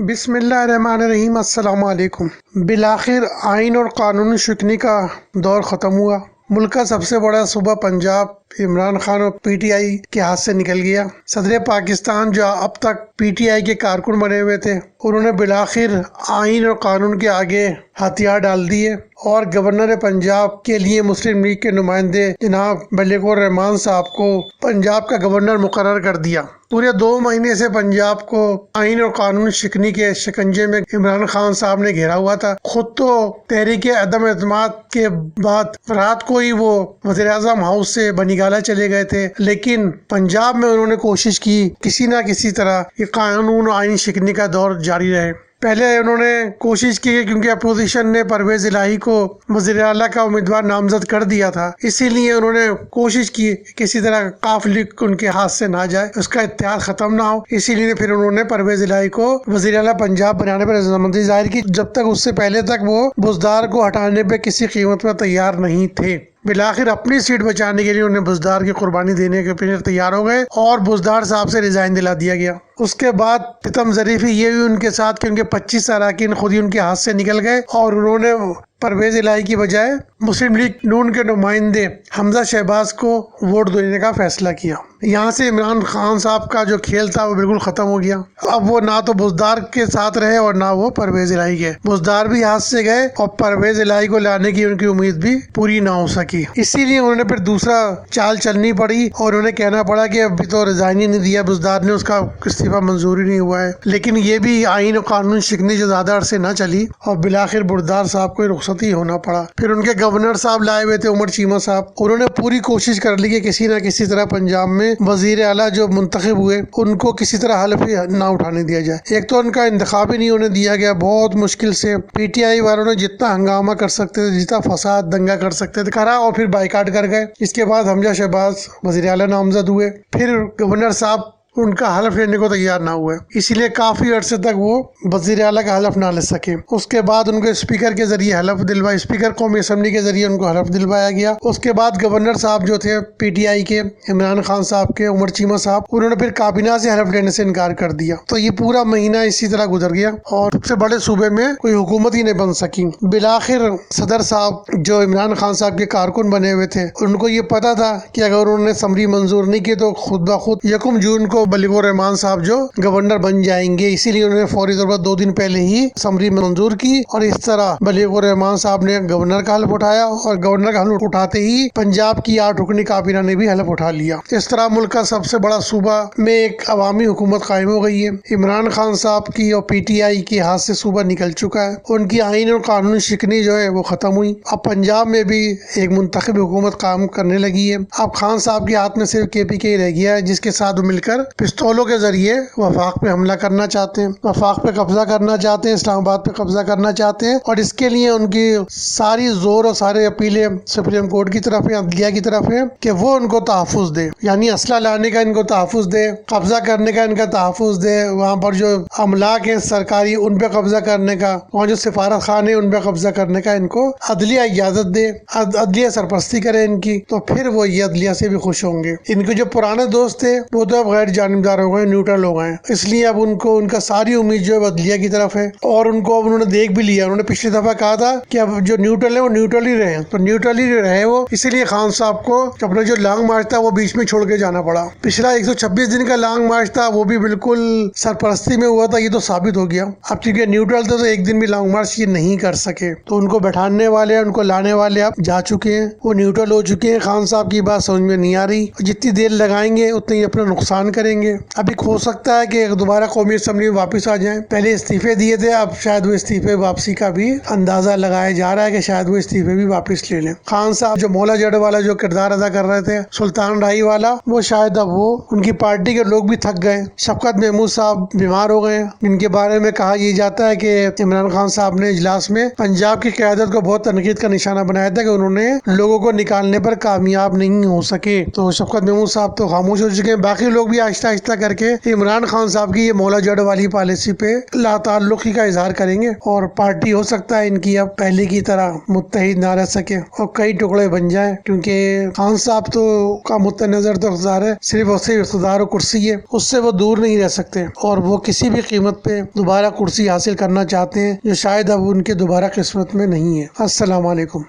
بسم اللہ الرحمن الرحیم۔ السلام علیکم۔ بالآخر آئین اور قانون شکنی کا دور ختم ہوا۔ ملک کا سب سے بڑا صوبہ پنجاب عمران خان اور پی ٹی آئی کے ہاتھ سے نکل گیا۔ صدر پاکستان جو اب تک پی ٹی آئی کے کارکن بنے ہوئے تھے، انہوں نے بالآخر آئین اور قانون کے آگے ہتھیار ڈال دیے اور گورنر پنجاب کے لیے مسلم لیگ کے نمائندے جناب بلیغ الرحمان صاحب کو پنجاب کا گورنر مقرر کر دیا۔ پورے 2 مہینے سے پنجاب کو آئین اور قانون شکنی کے شکنجے میں عمران خان صاحب نے گھیرا ہوا تھا۔ خود تو تحریک عدم اعتماد کے بعد رات کو ہی وہ وزیر اعظم ہاؤس سے بنی گالہ چلے گئے تھے، لیکن پنجاب میں انہوں نے کوشش کی کسی نہ کسی طرح یہ قانون اور آئین شکنی کا دور جاری رہے۔ پہلے انہوں نے کوشش کی کیونکہ اپوزیشن نے پرویز الہی کو وزیر اعلیٰ کا امیدوار نامزد کر دیا تھا، اسی لیے انہوں نے کوشش کی کسی طرح قاف لیگ ان کے ہاتھ سے نہ جائے، اس کا اتحاد ختم نہ ہو، اسی لیے پھر انہوں نے پرویز الہی کو وزیر اعلیٰ پنجاب بنانے پر رضامندی ظاہر کی، جب تک اس سے پہلے تک وہ بزدار کو ہٹانے پہ کسی قیمت پر تیار نہیں تھے۔ بالآخر اپنی سیٹ بچانے کے لیے انہیں بزدار کی قربانی دینے کے پھر تیار ہو گئے اور بزدار صاحب سے ریزائن دلا دیا گیا۔ اس کے بعد ستم ظریفی یہ ہوئی ان کے ساتھ کہ ان کے 25 اراکین خود ہی ان کے ہاتھ سے نکل گئے اور انہوں نے پرویز الہی کی بجائے مسلم لیگ نون کے نمائندے حمزہ شہباز کو ووٹ دینے کا فیصلہ کیا۔ یہاں سے عمران خان صاحب کا جو کھیل تھا وہ بالکل ختم ہو گیا۔ اب وہ نہ تو بزدار کے ساتھ رہے اور نہ وہ پرویز الہی کے، بزدار بھی ہاتھ سے گئے اور پرویز الہی کو لانے کی ان کی امید بھی پوری نہ ہو سکی۔ اسی لیے انہوں نے پھر دوسرا چال چلنی پڑی اور انہیں کہنا پڑا کہ ابھی تو ریزائن ہی نہیں دیا بزدار نے، اس کا استعفیٰ منظور ہی نہیں ہوا ہے۔ لیکن یہ بھی آئین اور قانون شکنی جو زیادہ عرصے نہ چلی اور بالآخر بزدار صاحب کو رخصت ہی ہونا پڑا۔ پھر ان کے گورنر صاحب لائے ہوئے تھے عمر چیمہ صاحب، انہوں نے پوری کوشش کر لی کہ کسی نہ کسی طرح پنجاب میں وزیر اعلیٰ جو منتخب ہوئے ان کو کسی طرح حلف نہ اٹھانے دیا جائے۔ ایک تو ان کا انتخاب ہی نہیں ہونے دیا گیا، بہت مشکل سے پی ٹی آئی والوں نے جتنا ہنگامہ کر سکتے تھے، جتنا فساد دنگا کر سکتے تھے کرا اور پھر بائیکاٹ کر گئے۔ اس کے بعد حمزہ شہباز وزیر اعلیٰ نامزد ہوئے، پھر گورنر صاحب ان کا حلف لینے کو تیار نہ ہوئے، اسی لیے کافی عرصے تک وہ وزیر اعلیٰ کا حلف نہ لے سکے۔ اس کے بعد ان کو اسپیکر کے ذریعے حلف دلوایا، اسپیکر قومی اسمبلی کے ذریعے ان کو حلف دلوایا گیا۔ اس کے بعد گورنر صاحب جو تھے پی ٹی آئی کے، عمران خان صاحب کے، عمر چیمہ صاحب، انہوں نے پھر کابینہ سے حلف لینے سے انکار کر دیا۔ تو یہ پورا مہینہ اسی طرح گزر گیا اور سب سے بڑے صوبے میں کوئی حکومت ہی نہیں بن سکی۔ بالآخر صدر صاحب جو عمران خان صاحب کے کارکن بنے ہوئے تھے، ان کو یہ پتا تھا کہ اگر انہوں نے اسمبلی منظور نہیں کی تو خود بخود 1 جون کو بلیغ الرحمان صاحب جو گورنر بن جائیں گے، اسی لیے انہوں نے فوری طور پر 2 دن پہلے ہی اسمبلی منظور کی اور اس طرح بلیغ الرحمان صاحب نے گورنر کا حلف اٹھایا اور گورنر کا حلف اٹھاتے ہی پنجاب کی 8 رکنی کابینہ نے بھی حلف اٹھا لیا۔ اس طرح ملک کا سب سے بڑا صوبہ میں ایک عوامی حکومت قائم ہو گئی ہے۔ عمران خان صاحب کی اور پی ٹی آئی کے ہاتھ سے صوبہ نکل چکا ہے، ان کی آئین اور قانون شکنی جو ہے وہ ختم ہوئی۔ اب پنجاب میں بھی ایک منتخب حکومت قائم کرنے لگی ہے۔ اب خان صاحب کے ہاتھ میں صرف کے پی کے رہ گیا ہے، جس کے ساتھ وہ مل کر پستولوں کے ذریعے وفاق پہ حملہ کرنا چاہتے ہیں، وفاق پہ قبضہ کرنا چاہتے ہیں، اسلام آباد پہ قبضہ کرنا چاہتے ہیں، اور اس کے لیے ان کی ساری زور اور سارے اپیلیں سپریم کورٹ کی طرف ہیں، عدلیہ کی طرف ہیں کہ وہ ان کو تحفظ دے، یعنی اسلحہ لانے کا ان کو تحفظ دے، قبضہ کرنے کا ان کا تحفظ دے، وہاں پر جو املاک ہیں سرکاری ان پہ قبضہ کرنے کا، وہاں جو سفارت خانے ان پہ قبضہ کرنے کا ان کو عدلیہ اجازت دے، عدلیہ سرپرستی کرے ان کی، تو پھر وہ یہ عدلیہ سے بھی خوش ہوں گے۔ ان کے جو پرانے دوست تھے وہ تو اب غیر جانبدار ہو گئے، نیوٹرل ہو گئے ہیں، اس لیے اب ان کو ان کا ساری امید جو ہے عدلیہ کی طرف ہے اور ان کو اب انہوں نے دیکھ بھی لیا۔ انہوں نے پچھلی دفعہ کہا تھا کہ اب جو نیوٹرل ہے وہ نیوٹرل ہی رہے، تو نیوٹرل ہی رہے وہ، اسی لیے خان صاحب کو اپنا جو لانگ مارچ تھا وہ بیچ میں چھوڑ کے جانا پڑا۔ پچھلا 126 دن کا لانگ مارچ تھا وہ بھی بالکل سرپرستی میں ہوا تھا، یہ تو ثابت ہو گیا۔ اب چونکہ نیوٹرل تھے تو ایک دن بھی لانگ مارچ یہ نہیں کر سکے، تو ان کو بیٹھانے والے ان کو لانے والے اب جا چکے ہیں، وہ نیوٹرل ہو چکے ہیں۔ خان صاحب کی بات سمجھ میں نہیں آ رہی، جتنی دیر لگائیں گے اتنا ہی اپنا نقصان کریں گے۔ ابھی ہو سکتا ہے کہ دوبارہ قومی اسمبلی میں واپس آ جائیں، پہلے استعفے دیے تھے، اب شاید وہ استعفے واپسی کا بھی اندازہ لگایا جا رہا ہے کہ شاید وہ استعفے بھی واپس لے لیں۔ خان صاحب جو مولا جڑ والا جو کردار ادا کر رہے تھے سلطان راہی والا، وہ شاید اب وہ ان کی پارٹی کے لوگ بھی تھک گئے۔ شفقت محمود صاحب بیمار ہو گئے، ان کے بارے میں کہا یہ جاتا ہے کہ عمران خان صاحب نے اجلاس میں پنجاب کی قیادت کو بہت تنقید کا نشانہ بنایا تھا کہ انہوں نے لوگوں کو نکالنے پر کامیاب نہیں ہو سکے، تو شفقت محمود صاحب تو خاموش ہو چکے ہیں۔ باقی لوگ بھی آہستہ آہستہ آہستہ کر کے عمران خان صاحب کی یہ مولا جڑ والی پالیسی پہ لا تعلقی کا اظہار کریں گے اور پارٹی ہو سکتا ہے ان کی اب پہلے کی طرح متحد نہ رہ سکے اور کئی ٹکڑے بن جائیں، کیونکہ خان صاحب تو کا متنظر تو اقتدار ہے، صرف اسے اقتدار و کرسی ہے، اس سے وہ دور نہیں رہ سکتے اور وہ کسی بھی قیمت پہ دوبارہ کرسی حاصل کرنا چاہتے ہیں جو شاید اب ان کے دوبارہ قسمت میں نہیں ہے۔ السلام علیکم۔